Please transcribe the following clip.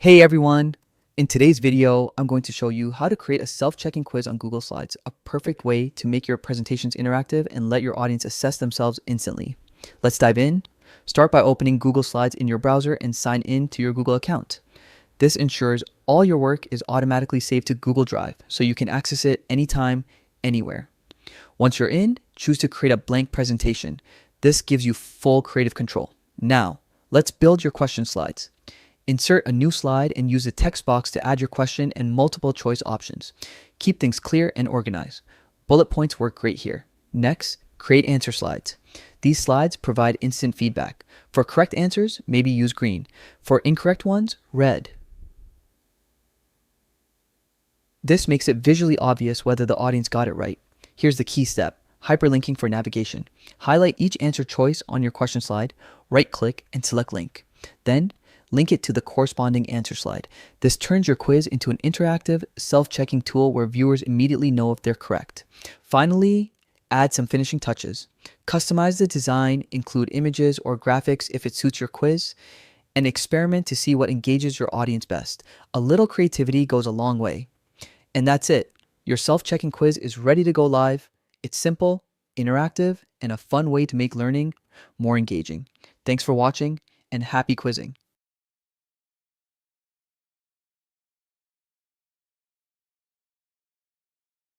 Hey everyone! In today's video, I'm going to show you how to create a self-checking quiz on Google Slides, a perfect way to make your presentations interactive and let your audience assess themselves instantly. Let's dive in. Start by opening Google Slides in your browser and sign in to your Google account. This ensures all your work is automatically saved to Google Drive, so you can access it anytime, anywhere. Once you're in, choose to create a blank presentation. This gives you full creative control. Now, let's build your question slides. Insert a new slide and use the text box to add your question and multiple choice options. Keep things clear and organized. Bullet points work great here. Next, create answer slides. These slides provide instant feedback. For correct answers, maybe use green. For incorrect ones, red. This makes it visually obvious whether the audience got it right. Here's the key step: hyperlinking for navigation. Highlight each answer choice on your question slide, right-click, and select link. Then, link it to the corresponding answer slide. This turns your quiz into an interactive, self-checking tool where viewers immediately know if they're correct. Finally, add some finishing touches. Customize the design, include images or graphics if it suits your quiz, and experiment to see what engages your audience best. A little creativity goes a long way. And that's it. Your self-checking quiz is ready to go live. It's simple, interactive, and a fun way to make learning more engaging. Thanks for watching, and happy quizzing.